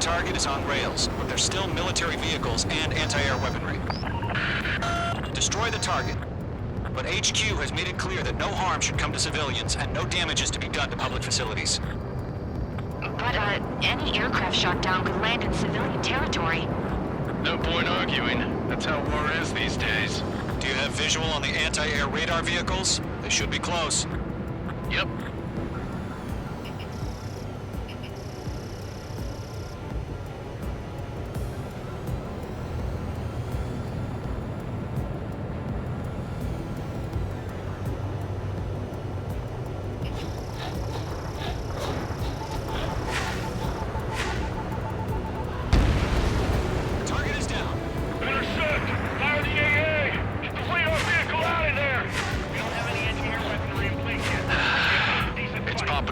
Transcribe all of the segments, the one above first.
target is on rails, but there's still military vehicles and anti-air weaponry. Destroy the target. But HQ has made it clear that no harm should come to civilians and no damage is to be done to public facilities. But, any aircraft shot down could land in civilian territory. No point arguing. That's how war is these days. Do you have visual on the anti-air radar vehicles? They should be close. Yep.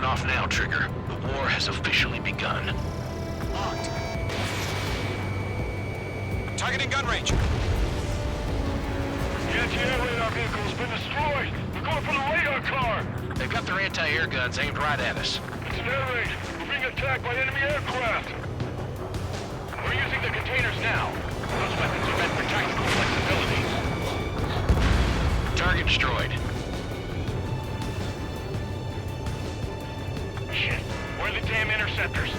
Off now, Trigger. The war has officially begun. Locked. Targeting gun range. The anti-air radar vehicle's been destroyed. We're going for the radar car. They've got their anti-air guns aimed right at us. It's an air raid. We're being attacked by enemy aircraft. We're using the containers now. Those weapons are meant for tactical flexibility. Target destroyed. Shit. Where are the damn interceptors?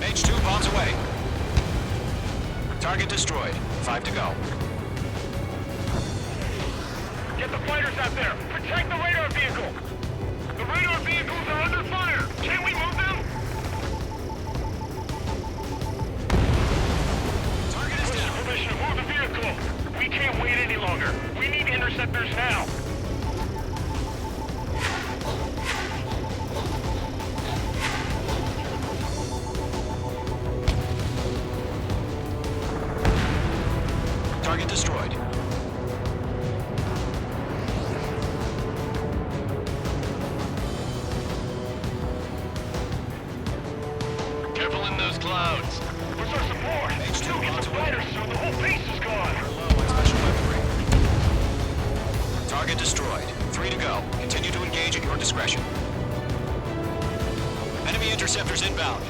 H2 bombs away. Target destroyed. 5 to go. Get the fighters out there! Protect the radar vehicle! The radar vehicles are under fire! Can we move them? Target is down. Permission to move the vehicle! We can't wait any longer! We need interceptors now! Target destroyed. Careful in those clouds. Where's our support? H2 Get bombs the away. fighters soon! The whole base is gone! Low on special weaponry. Target destroyed. 3 to go. Continue to engage at your discretion. Enemy interceptors inbound.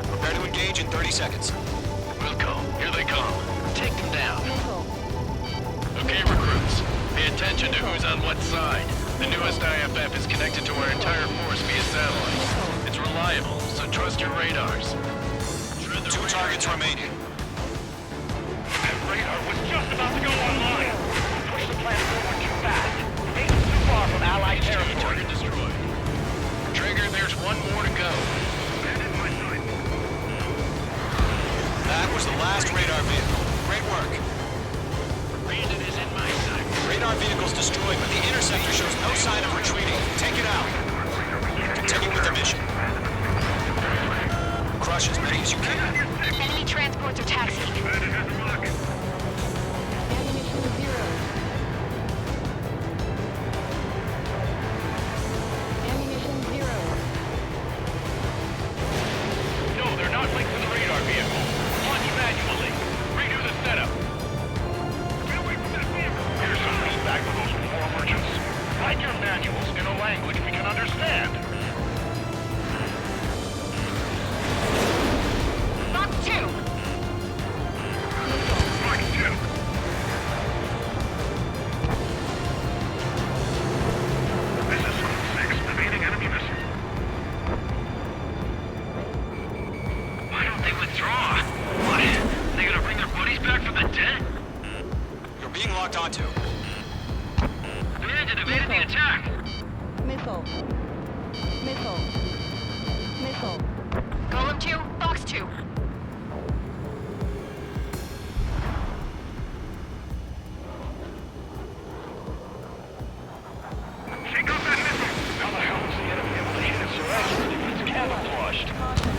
Prepare to engage in 30 seconds. Wilco, here they come. Take them down. Okay, recruits. Pay attention to who's on what side. The newest IFF is connected to our entire force via satellite. It's reliable, so trust your radars. 2 targets remaining. That radar was just about to go online! Push the plan forward too fast! Base is too far from Allied territory! Target destroyed. Trigger, there's one more to go. That was the last radar vehicle. Great work. Brandon is in my sight. Radar vehicle's destroyed, but the interceptor shows no sign of retreating. Take it out. Continue with the mission. Crush as many as you can. Enemy transports are taxiing. Ammunition zero. Ammunition zero. No, they're not linked to the radar vehicle. Launch manually. Redo the setup. Get away from that vehicle. Here's some feedback for those war merchants. Write your manuals in a language we can understand. Mark 2! Mark 2. This is 6, evading enemy missile. Why don't they withdraw? What? They gonna bring their buddies back from the dead? You're being locked onto. Bandit evaded the attack! Missile. Missile. Missile. Golem 2, Fox 2. Take off that missile! How the hell is the enemy able to hit its direction if it's camouflaged? Caution.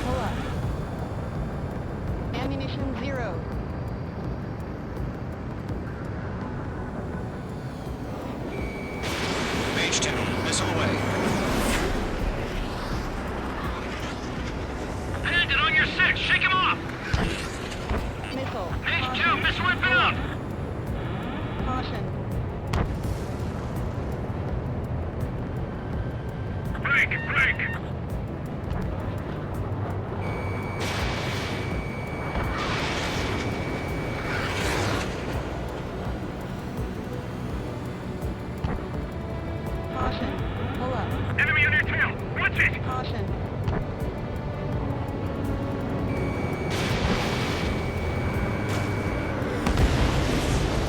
Pull up. Ammunition zero. H2, missile away. Bandit on your 6, shake him off! Missile. H2, missile inbound! Caution. Break! Caution. Pull up. Enemy on your tail! Watch it! Caution.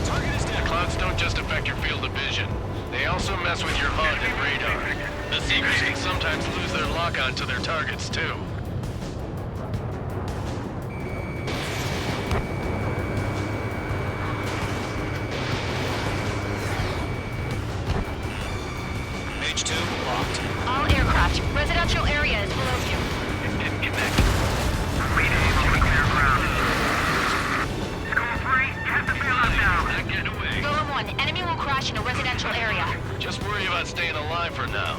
Target is down. Clouds don't just affect your field of vision. They also mess with your HUD and radar. The Seekers can sometimes lose their lock-on to their targets, too. H2, locked. All aircraft. Residential area is below you. Didn't connect. Rename on the clear ground. Score 3, have the bailout now. Not getting away. Golem 1, enemy will crash in a residential area. Just worry about staying alive for now.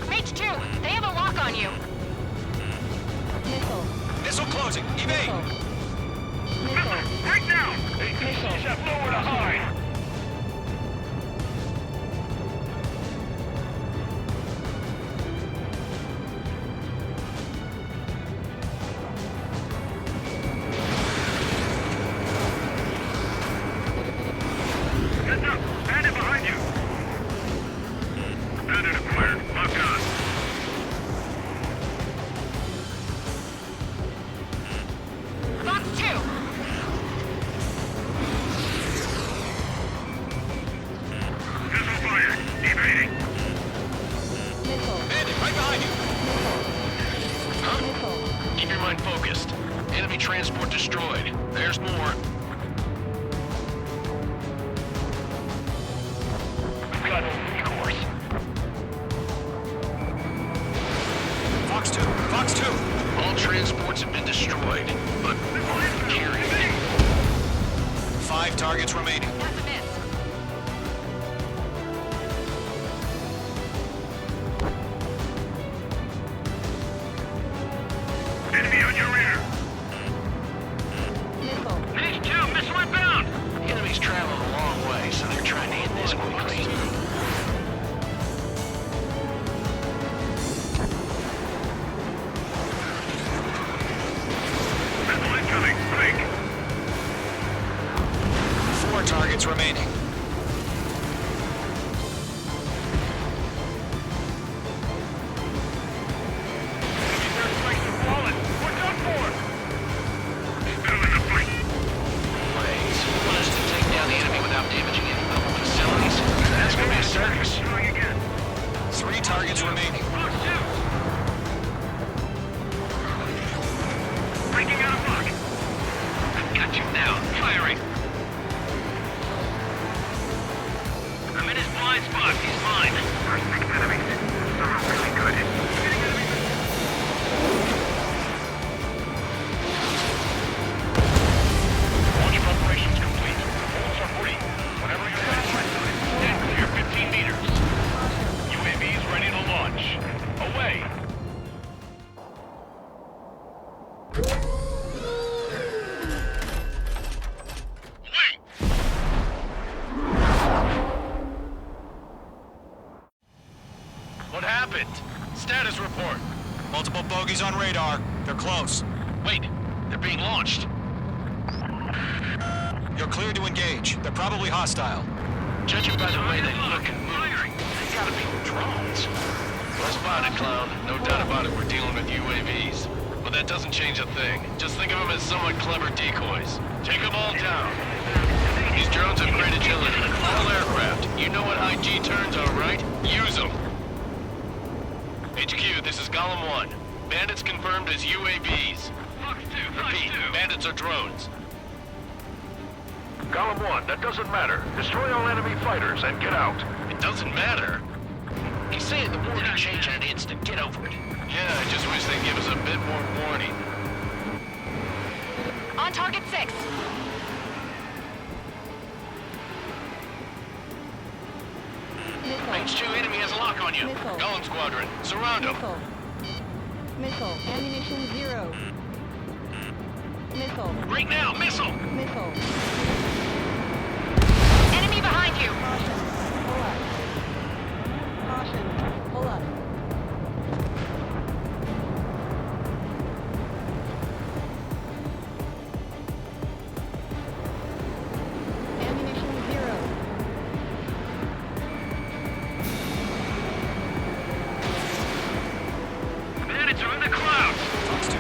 Mage 2, they have a lock on you. Missile. Missile closing. Evade. Missile. Right now! ATCs have nowhere to hide. Heads up! Bandit behind you! Bandit acquired. Lock on. Fox 2, Missile fired. Evading. Missile. Bandit, right behind you. Missile. Keep your mind focused. Enemy transport destroyed. There's more. Got recourse. Fox 2, Fox 2. All transports have been destroyed, but carry. 5 targets remaining. that's a miss. Enemy on your rear. Missile. H2, missile inbound. Enemies traveled a long way, so they're trying to hit this quickly. Missile incoming. Break. 4 targets remaining. Their strikes have fallen. We're done for. Still in the fight. Ways. Want us to take down the enemy without damaging any mobile facilities? That's gonna be a circus. Trying again. 3 targets remaining. Fox 2. Breaking out of luck. Got you now. Firing. I'm in his blind spot. He's mine. Our 6 enemies. Some are really good. Getting enemies. Launch preparations complete. Bolts are free. Whenever you're ready. Dead clear 15 meters. UAVs ready to launch. Away. Wait. What happened? Status report. Multiple bogeys on radar. They're close. Wait, they're being launched. You're cleared to engage. They're probably hostile. Judging by the way they look and move, they gotta be drones. Well spotted, clown. No doubt about it, we're dealing with UAVs. But that doesn't change a thing. Just think of them as somewhat clever decoys. Take them all down. These drones have great agility. All aircraft. You know what IG turns are, right? Use them. HQ, this is Golem 1. Bandits confirmed as UAVs. Fox 2. Repeat, bandits are drones. Golem 1, that doesn't matter. Destroy all enemy fighters and get out. It doesn't matter. He's saying the war can change in an instant. Get over it. Yeah, I just wish they'd give us a bit more warning. On target 6. H2 enemy has a lock on you. Missile. Golem Squadron, surround them. Missile. Missile. Ammunition 0. Missile. Right now, missile! Missile. Enemy behind you! Caution. Pull up. Caution. Pull up. Ammunition 0. Bandits are in the clouds. Fox 2.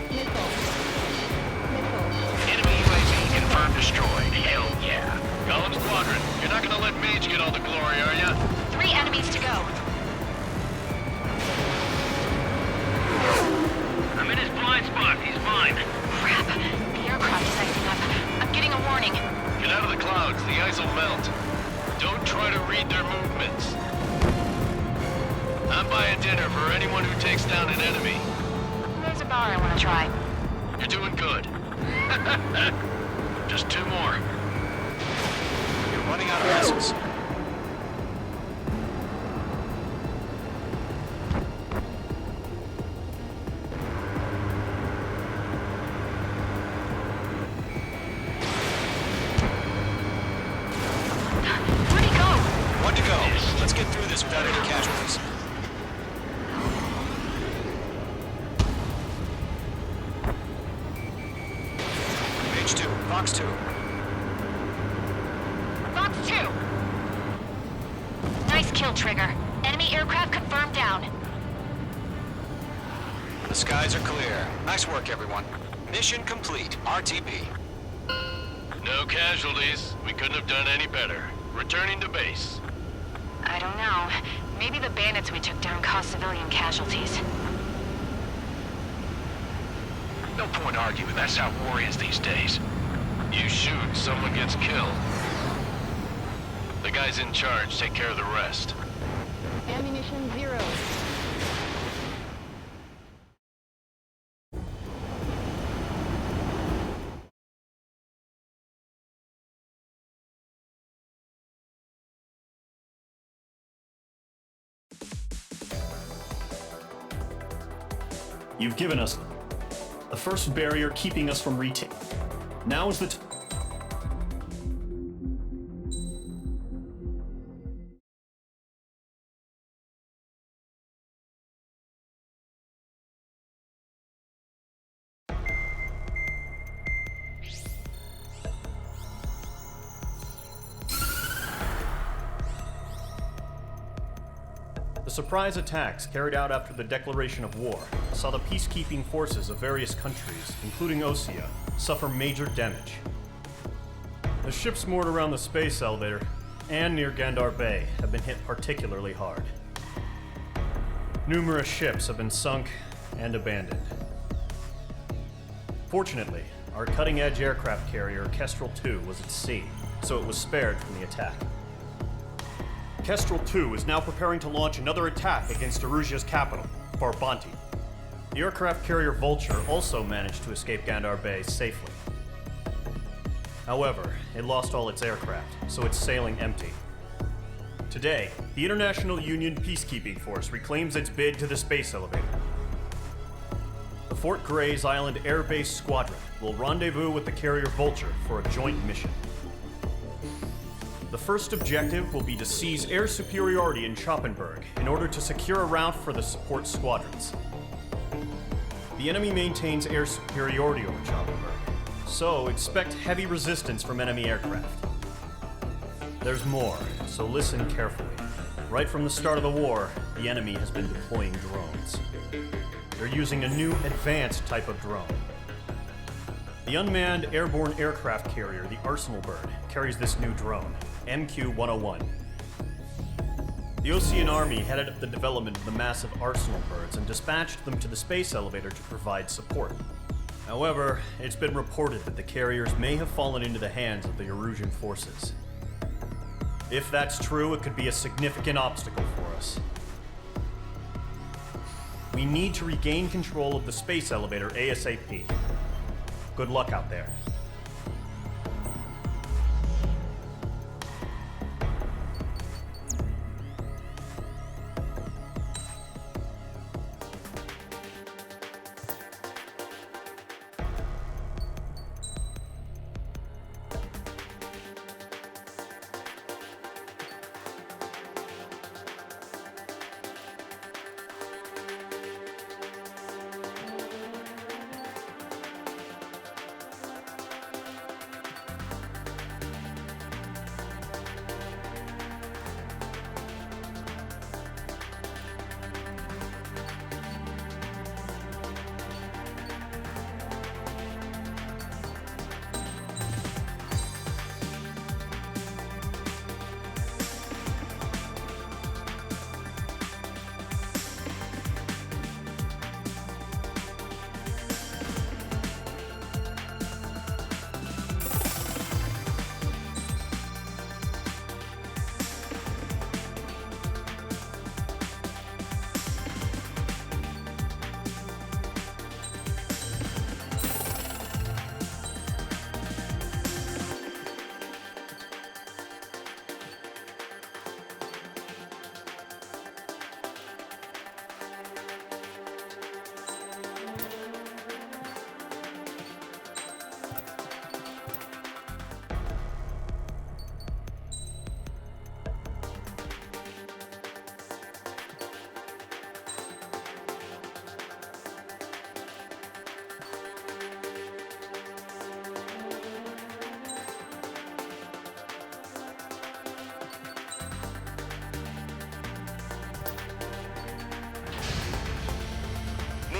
Missile. Missile. Enemy UAV confirmed destroyed. Hell yeah. Golem Squadron, you're not gonna let Mage get all the glory, are ya? 3 enemies to go. I'm in his blind spot. He's mine. Crap. The aircraft is icing up. I'm getting a warning. Get out of the clouds, the ice will melt. Don't try to read their movements. I'm buying dinner for anyone who takes down an enemy. There's a bar I want to try. You're doing good. Just 2 more. You're running out of missiles. Where'd he go? 1 to go. Let's get through this without any casualties. H2, Fox 2. Fox 2. Nice kill, Trigger. Enemy aircraft confirmed down. The skies are clear. Nice work, everyone. Mission complete. RTB. No casualties. We couldn't have done any better. Returning to base. I don't know. Maybe the bandits we took down caused civilian casualties. No point arguing. That's how war is these days. You shoot, someone gets killed. The guys in charge take care of the rest. Ammunition 0. You've given us the first barrier keeping us from retaking. Now is the time. The surprise attacks carried out after the declaration of war saw the peacekeeping forces of various countries, including Osea, suffer major damage. The ships moored around the space elevator and near Gandar Bay have been hit particularly hard. Numerous ships have been sunk and abandoned. Fortunately, our cutting-edge aircraft carrier Kestrel II was at sea, so it was spared from the attack. Kestrel II is now preparing to launch another attack against Erusia's capital, Farbanti. The aircraft carrier Vulture also managed to escape Gandar Bay safely. However, it lost all its aircraft, so it's sailing empty. Today, the International Union Peacekeeping Force reclaims its bid to the space elevator. The Fort Gray's Island Air Base Squadron will rendezvous with the carrier Vulture for a joint mission. The first objective will be to seize air superiority in Schoppenberg in order to secure a route for the support squadrons. The enemy maintains air superiority over Schoppenberg, so expect heavy resistance from enemy aircraft. There's more, so listen carefully. Right from the start of the war, the enemy has been deploying drones. They're using a new advanced type of drone. The unmanned airborne aircraft carrier, the Arsenal Bird, carries this new drone, MQ-101. The Osean Army headed up the development of the massive Arsenal Birds and dispatched them to the space elevator to provide support. However, it's been reported that the carriers may have fallen into the hands of the Erusian forces. If that's true, it could be a significant obstacle for us. We need to regain control of the space elevator ASAP. Good luck out there.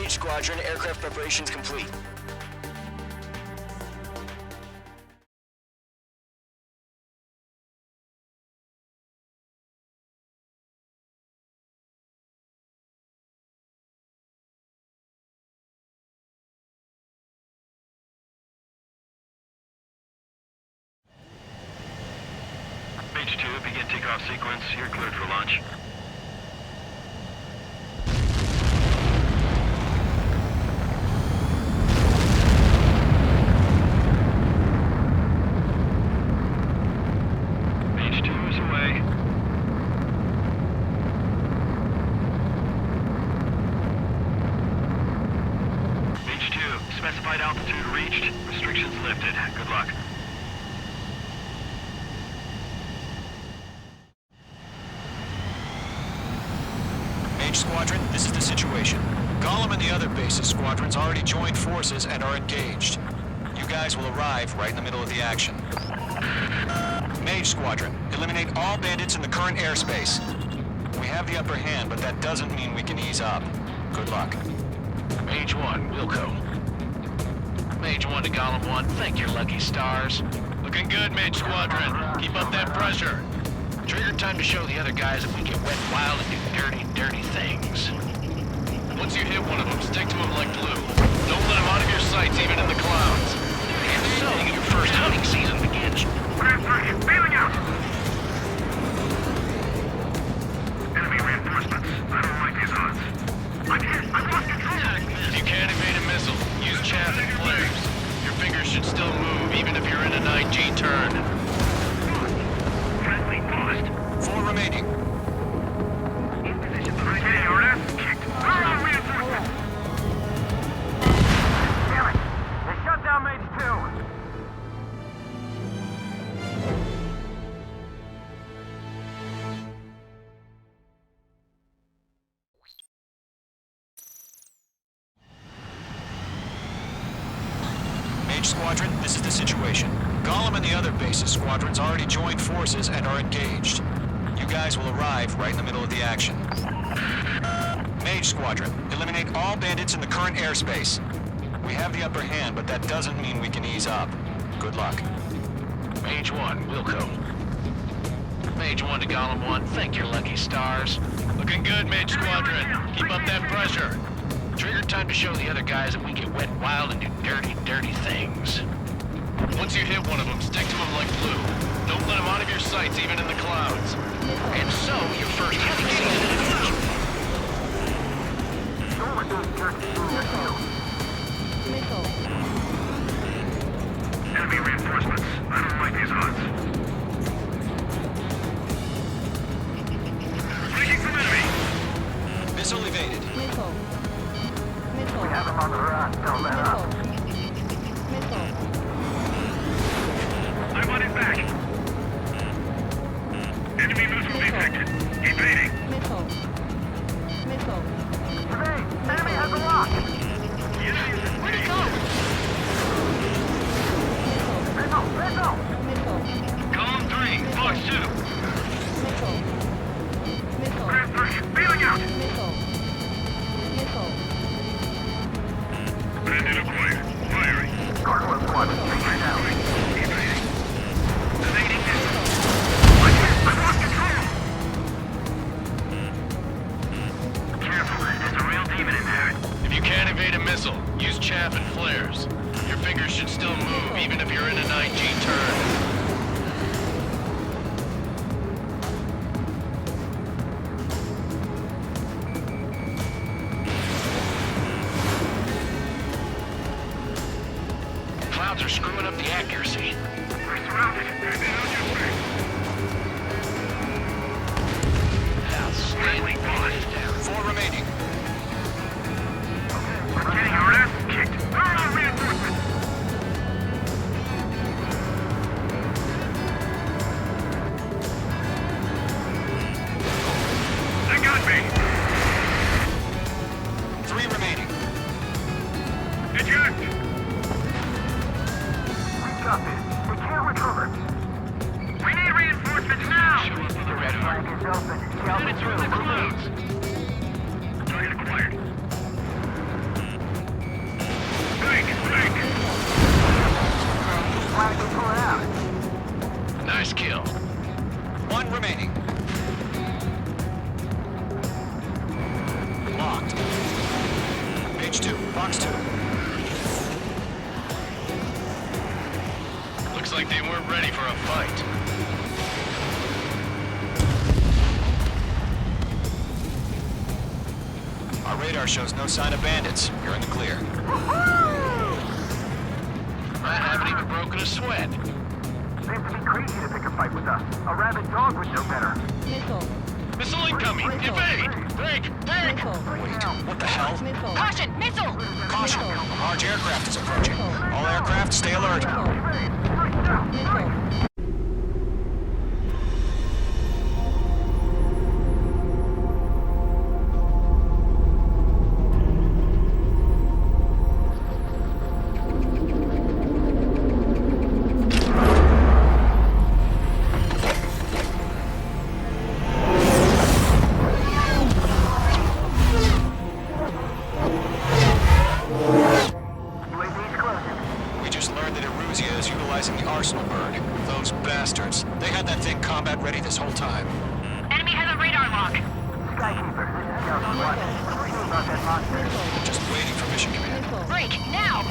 Squadron, aircraft preparations complete. H2, begin takeoff sequence. You're cleared for launch. Specified altitude reached. Restrictions lifted. Good luck. Mage Squadron, this is the situation. Gollum and the other bases squadrons already joined forces and are engaged. You guys will arrive right in the middle of the action. Mage Squadron, eliminate all bandits in the current airspace. We have the upper hand, but that doesn't mean we can ease up. Good luck. Mage 1, Wilco. Mage 1 to Gollum 1, thank your lucky stars. Looking good, Mage Squadron. Keep up that pressure. Trigger time to show the other guys that we get wet wild and do dirty, dirty things. Once you hit one of them, stick to him like glue. Don't let him out of your sights, even in the clouds. And so, your first hunting season begins. Grand 3, bailing out! Enemy reinforcements. I don't like these odds. I'm hit! I lost control! If you can't evade a missile, use chaff and flares. Your fingers should still move, even if you're in an IG turn. Friendly lost. 4 remaining. In position. Okay, your ass is kicked. Where are the reinforcements? Damn it! They shut down Mage 2! Squadron, this is the situation. Gollum and the other bases squadrons already joined forces and are engaged. You guys will arrive right in the middle of the action. Mage Squadron, eliminate all bandits in the current airspace. We have the upper hand, but that doesn't mean we can ease up. Good luck. Mage 1, Wilco. Mage 1 to Gollum 1, thank your lucky stars. Looking good, Mage Squadron. Keep up that pressure. Trigger time to show the other guys that we get wet wild and do dirty, dirty things. Once you hit one of them, stick to him like glue. Don't let him out of your sights, even in the clouds. And so, your first hunting season begins. Missile. Enemy reinforcements. I don't like these odds. Taking some enemy. Missile evaded. Missile. Missile. We have them on the run. Don't let up. Missile. I want it back. Enemy missile detected. Evading. Missile. Missile. Enemy has a lock. Where'd he go? Missile. Column 3, Fox 2. Missile. Missile. Craft 3, feeling out. Missile. Missile. Bandit acquired. Firing. Gargoyle squad, right now. Evading. Evading missile. I lost control. Careful, there's a real demon in there. If you can't evade a missile, use chaff and flares. Your fingers should still move even if you're in a 9G turn. Clouds are screwing up the accuracy. We're surrounded. They're on your way. Outstanding. Boss. 4 remaining. We're getting our ass kicked. Where are our reinforcements? They got me. 3 remaining. Eject. We got this. We can't recover. We need reinforcements now. Show up with a red heart. Headed through the clouds. Target acquired. Nice kill. 1 remaining. Locked. Page 2, box 2. Looks like they weren't ready for a fight. Our radar shows no sign of bandits. You're in the clear. I haven't even broken a sweat. Seems to be crazy to pick a fight with us. A rabid dog would know better. Missile. Missile incoming! Evade! Break! Break! Missile. What the hell? Missile. Caution! Missile! Caution! A large aircraft is approaching. All aircraft, stay alert. Missile. We just learned that Eruzia is utilizing the Arsenal bird. Those bastards. They had that thing combat ready this whole time. Enemy has a radar lock. Skykeeper, this is Scout Squad. What do we do about that monster? Just waiting for mission command. Break, now!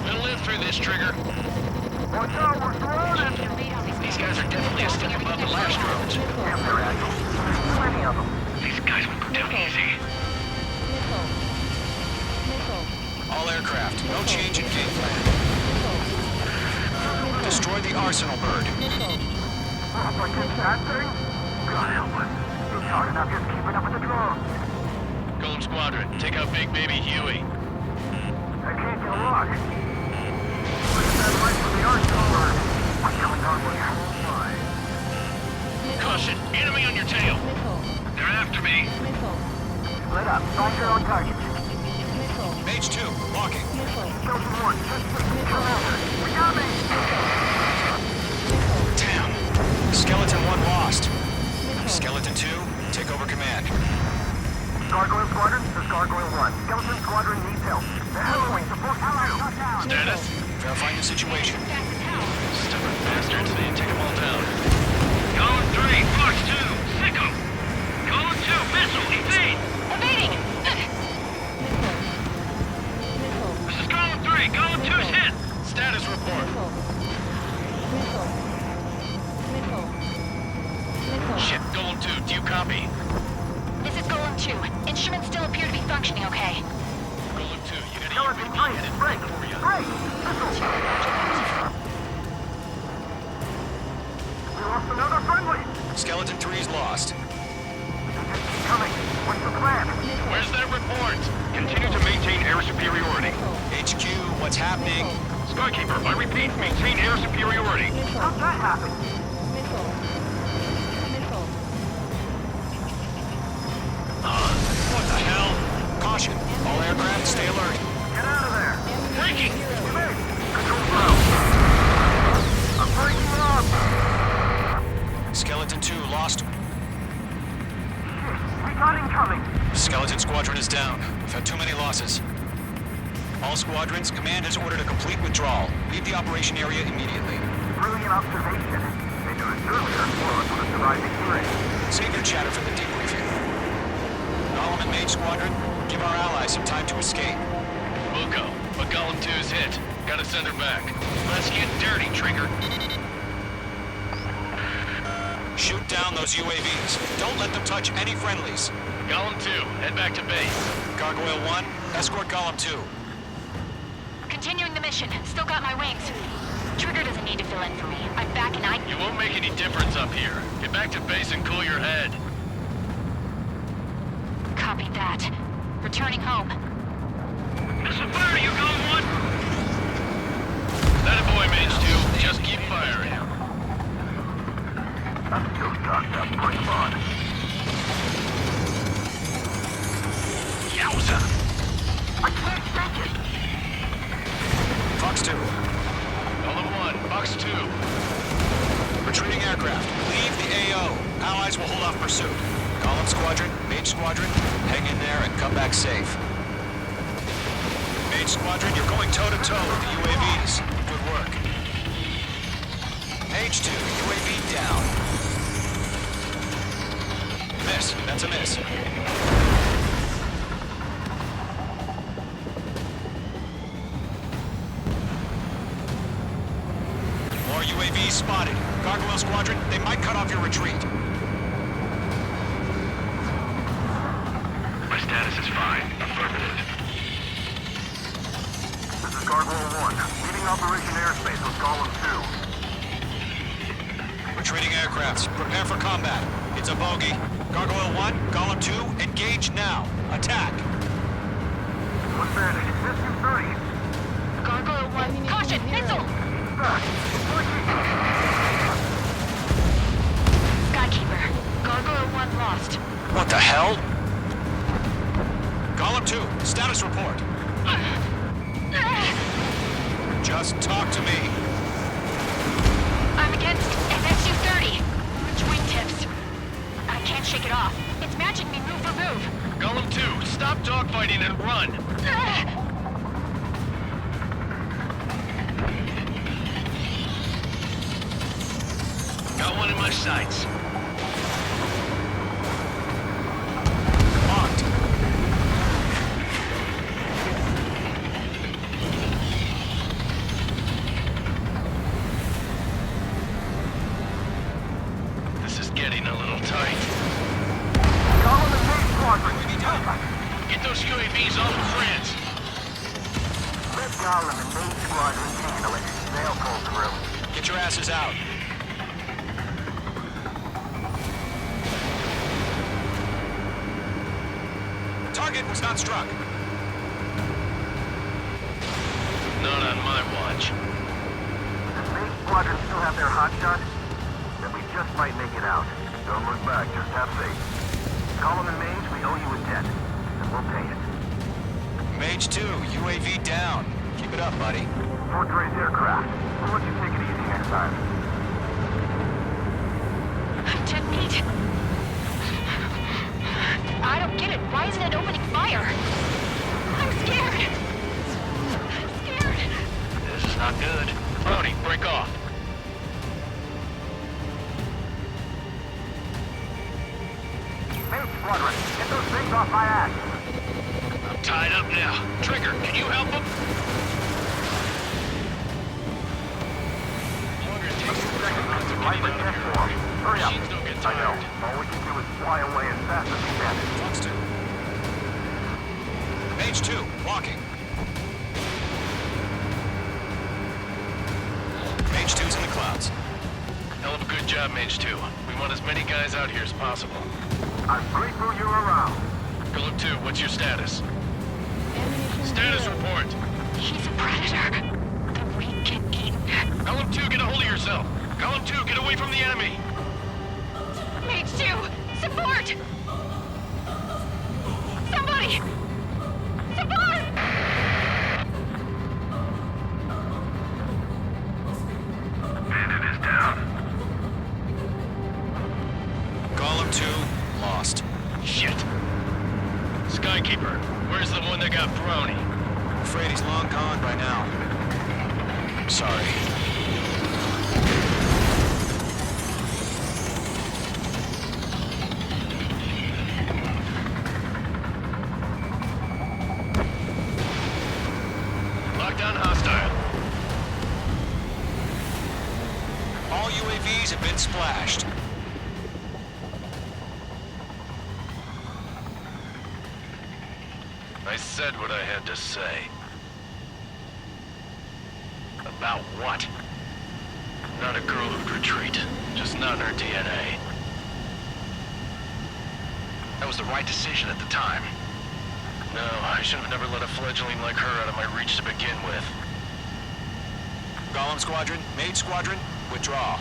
We'll live through this, Trigger. Watch out, we're surrounded! These guys are definitely a step above the last drones. Damn, they're agile. Too many of them. These guys won't go down easy. Missile. Missile. All aircraft, no change in game plan. Destroy the Arsenal bird. Missile. Like that thing? God help us. It's hard enough just keeping up with the drones. Golem Squadron, take out Big Baby Huey. I can't get a lock. Where's that light from the Arsenal bird? What's going on with your whole mind? Caution, enemy on your tail. Missile. They're after me. Missile. Split up. Find your own target. Missile. Mage 2, locking. Missile. Chosen 1, just surrounded. We got me! Damn. Skeleton 1 lost. Skeleton 2, take over command. Gargoyle Squadron, this is Gargoyle 1. Skeleton Squadron needs help. The hell are we supposed to do? Status? Verifying the situation. Stubborn bastards, they didn't take them all down. Column 3, Fox 2, Sicko! Column 2, missile, evade! Evading! Missile. This is Column 3, Column 2's hit! Status report. Missile. Missile. Missile. Missile. Shit, Golem 2, do you copy? This is Golem 2. Instruments still appear to be functioning okay. Golem 2, you got a UAV headed right for you. We lost another friendly. Skeleton 3 is lost. Coming. What's the plan? Where's that report? Continue to maintain air superiority. HQ, what's happening? Skykeeper, I repeat, maintain air superiority. How'd that happen? Missile. Missile. What the hell? Caution, all aircraft stay alert. Get out of there. Breaking! Control ground. I'm breaking up. Skeleton 2 lost. Recon incoming. Skeleton Squadron is down. We've had too many losses. All squadrons, command has ordered a complete withdrawal. Leave the operation area immediately. Brilliant observation. They knew this earlier, or it would have survived the hearing. Save your chatter for the debriefing. Golem and Mage Squadron, give our allies some time to escape. Buko, but Golem 2's hit. Gotta send her back. Let's get dirty, Trigger. Shoot down those UAVs. Don't let them touch any friendlies. Golem 2, head back to base. Gargoyle 1, escort Golem 2. Continuing the mission. Still got my wings. Trigger doesn't need to fill in for me. I'm back and You won't make any difference up here. Get back to base and cool your head. Copy that. Returning home. Missile fire, you Golem 1! That a boy, Mage 2. Just keep firing. I'm still stocked up. Break on. Yowza! I can't take it. Fox 2, Golem 1, Fox 2. retreating aircraft. Leave the AO. Allies will hold off pursuit. Golem Squadron, Mage Squadron, hang in there and come back safe. Mage Squadron, you're going toe-to-toe with the UAVs. Good work. Mage 2, UAV down. Miss. That's a miss. More UAVs spotted. Gargoyle Squadron, they might cut off your retreat. My status is fine. Affirmative. This is Gargoyle 1. Leaving Operation Airspace with Golem 2. Retreating aircrafts, prepare for combat. It's a bogey. Gargoyle 1, Golem 2, engage now. Attack. One bandit. SU-30. Gargoyle 1. Caution! Missile! Skykeeper. Gargoyle 1 lost. What the hell? Golem 2, status report. Just talk to me. I'm against an SU-30. Wingtips. I can't shake it off. It's matching me move for move. Golem 2, stop dogfighting and run! Got one in my sights. Locked. This is getting a little tight. Golem and Mage Squadron. Get those UAVs off of France. Let Golem and Mage Squadron handle it. They'll pull through. Get your asses out. Target was not struck. Not on my watch. Does Mage Squadron still have their hotshot? Then we just might make it out. Don't look back, just have faith. Golem and Mage, we owe you a debt. And we'll pay it. Mage 2, UAV down. Keep it up, buddy. Fort Gray's aircraft. We'll let you take it easy next time. To meet. I don't get it. Why isn't it opening fire? I'm scared. I'm scared. This is not good. Brody, break off. Mage Squadron, get those things off my ass. I'm tied up now. Trigger, can you help him? Longer it takes to Right in this form. Hurry up. Machines don't get I know. tired. All we can do is fly H2, walking. Mage 2's in the clouds. Hell of a good job, Mage 2. We want as many guys out here as possible. I'm grateful you're around. Philip 2, what's your status? Ammunition Status zero. report. He's a predator. The weak get eaten. Column 2, get a hold of yourself. Column 2, get away from the enemy. Mage 2, support! Somebody! Support! Bandit is down. Column 2, lost. Shit. Skykeeper, where's the one that got brony? Afraid he's long gone by now. Sorry. Lockdown hostile. All UAVs have been splashed. I said what I had to say. About what? Not a girl who'd retreat. Just not in her DNA. That was the right decision at the time. No, I should have never let a fledgling like her out of my reach to begin with. Golem Squadron, Mage Squadron, withdraw.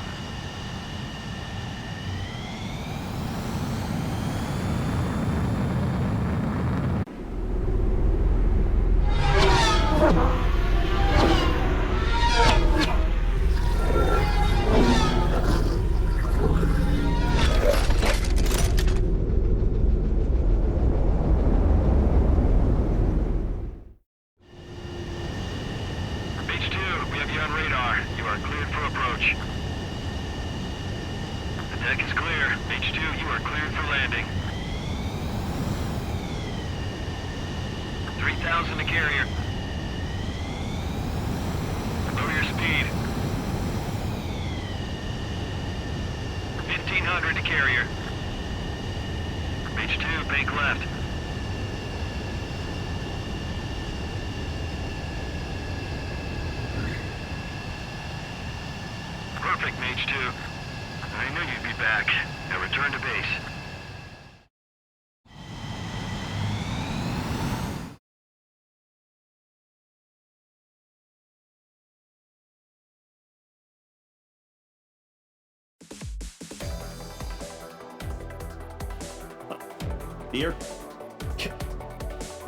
Mage 2, we have you on radar. You are cleared for approach. The deck is clear. Mage 2, you are cleared for landing. 3,000 to carrier. Lower your speed. 1,500 to carrier. Mage 2, bank left. Perfect, Mage 2. I knew you'd be back. Now return to base. The air...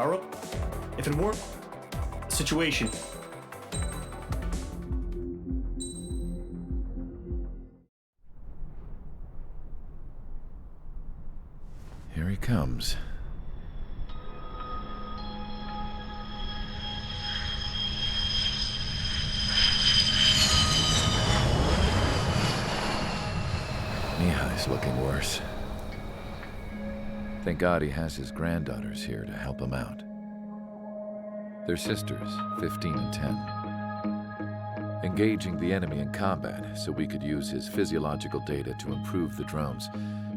Our... If it weren't... Situation... Here he comes. Mihai's looking worse. Thank God he has his granddaughters here to help him out. They're sisters, 15 and 10. Engaging the enemy in combat so we could use his physiological data to improve the drones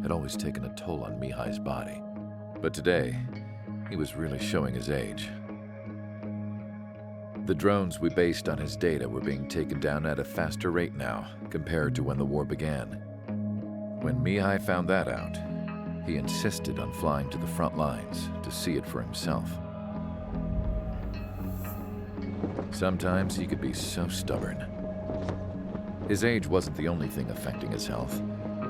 had always taken a toll on Mihai's body. But today, he was really showing his age. The drones we based on his data were being taken down at a faster rate now compared to when the war began. When Mihai found that out, he insisted on flying to the front lines to see it for himself. Sometimes he could be so stubborn. His age wasn't the only thing affecting his health.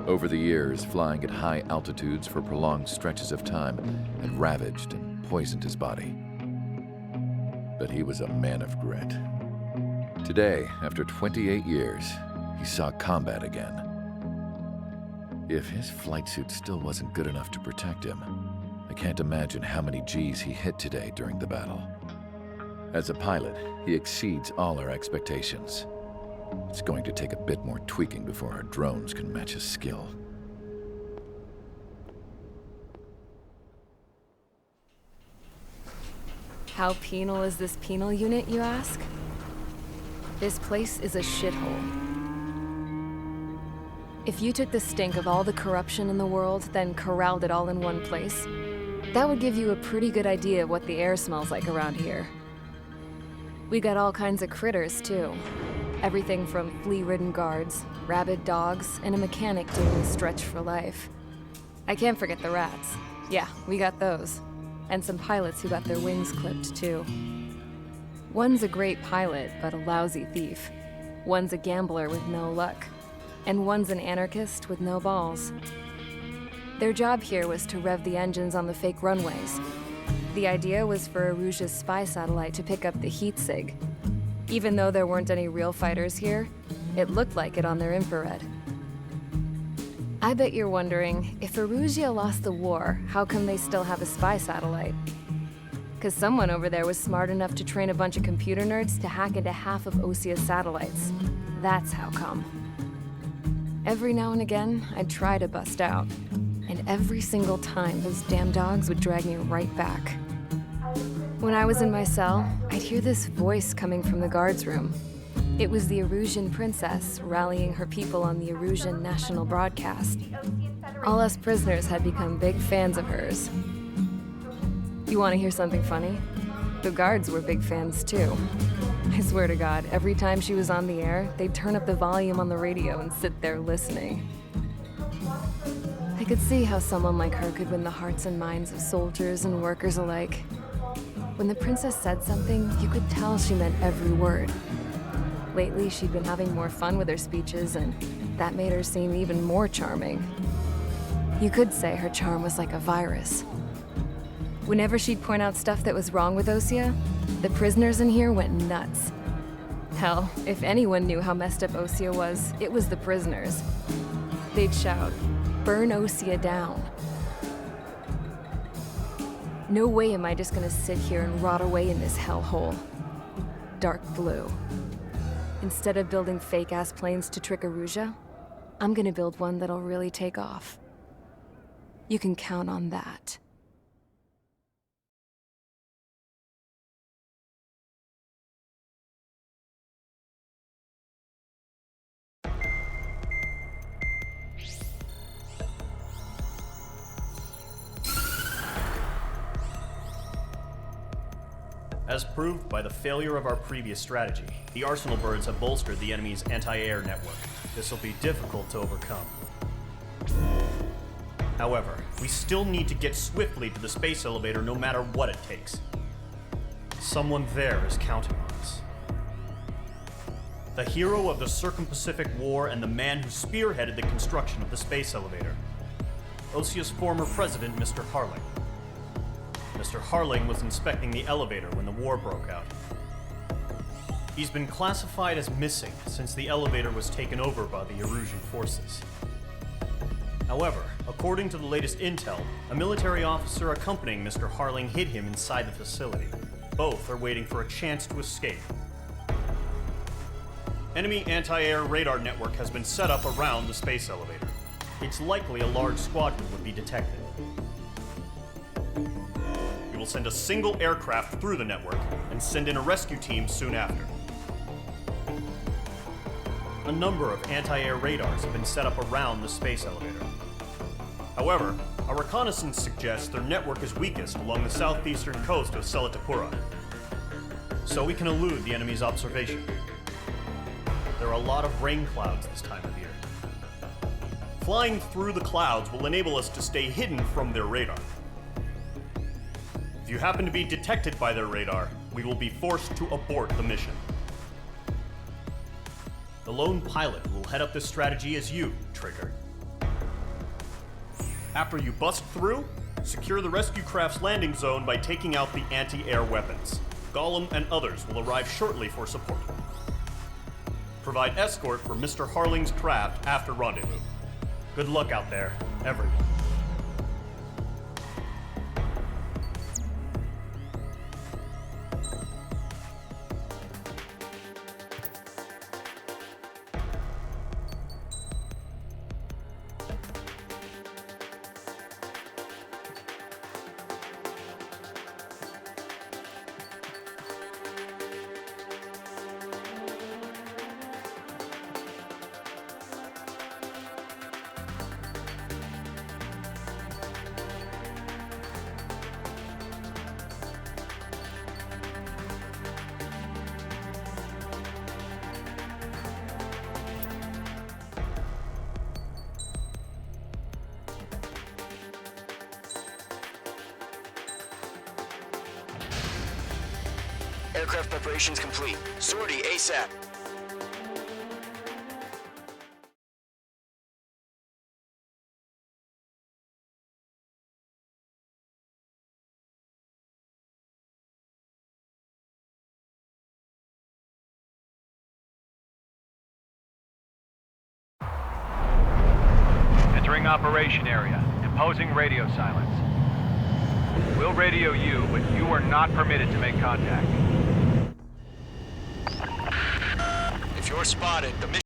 Over the years, flying at high altitudes for prolonged stretches of time had ravaged and poisoned his body. But he was a man of grit. Today, after 28 years, he saw combat again. If his flight suit still wasn't good enough to protect him, I can't imagine how many G's he hit today during the battle. As a pilot, he exceeds all our expectations. It's going to take a bit more tweaking before our drones can match his skill. How penal is this penal unit, you ask? This place is a shithole. If you took the stink of all the corruption in the world, then corralled it all in one place, That would give you a pretty good idea of what the air smells like around here. We got all kinds of critters, too. Everything from flea-ridden guards, rabid dogs, and a mechanic doing a stretch for life. I can't forget the rats. Yeah, we got those. And some pilots who got their wings clipped, too. One's a great pilot, but a lousy thief. One's a gambler with no luck. And one's an anarchist with no balls. Their job here was to rev the engines on the fake runways. The idea was for Aruja's spy satellite to pick up the heat sig. Even though there weren't any real fighters here, it looked like it on their infrared. I bet you're wondering, if Aruja lost the war, how come they still have a spy satellite? Because someone over there was smart enough to train a bunch of computer nerds to hack into half of Osia's satellites. That's how come. Every now and again, I'd try to bust out. And every single time, those damn dogs would drag me right back. When I was in my cell, I'd hear this voice coming from the guards room. It was the Arusian princess rallying her people on the Arusian national broadcast. All us prisoners had become big fans of hers. You want to hear something funny? The guards were big fans too. I swear to God, every time she was on the air, they'd turn up the volume on the radio and sit there listening. I could see how someone like her could win the hearts and minds of soldiers and workers alike. When the princess said something, you could tell she meant every word. Lately, she'd been having more fun with her speeches, and that made her seem even more charming. You could say her charm was like a virus. Whenever she'd point out stuff that was wrong with Osia, the prisoners in here went nuts. Hell, if anyone knew how messed up Osia was, it was the prisoners. They'd shout, "Burn Osia down." No way am I just gonna sit here and rot away in this hellhole. Dark blue. Instead of building fake-ass planes to trick Aruja, I'm gonna build one that'll really take off. You can count on that. As proved by the failure of our previous strategy, the Arsenal birds have bolstered the enemy's anti-air network. This will be difficult to overcome. However, we still need to get swiftly to the space elevator no matter what it takes. Someone there is counting on us. The hero of the Circum-Pacific War and the man who spearheaded the construction of the space elevator. Osia's former president, Mr. Harling. Mr. Harling was inspecting the elevator when the war broke out. He's been classified as missing since the elevator was taken over by the Erusian forces. However, according to the latest intel, a military officer accompanying Mr. Harling hid him inside the facility. Both are waiting for a chance to escape. Enemy anti-air radar network has been set up around the space elevator. It's likely a large squadron would be detected. We will send a single aircraft through the network and send in a rescue team soon after. A number of anti-air radars have been set up around the space elevator. However, our reconnaissance suggests their network is weakest along the southeastern coast of Selatapura, so we can elude the enemy's observation. There are a lot of rain clouds this time of year. Flying through the clouds will enable us to stay hidden from their radar. If you happen to be detected by their radar, we will be forced to abort the mission. The lone pilot who will head up this strategy is you, Trigger. After you bust through, secure the rescue craft's landing zone by taking out the anti-air weapons. Gollum and others will arrive shortly for support. Provide escort for Mr. Harling's craft after rendezvous. Good luck out there, everyone. Aircraft preparations complete. Sortie ASAP. Entering operation area. Imposing radio silence. We'll radio you, but you are not permitted to make contact. If you're spotted, the mission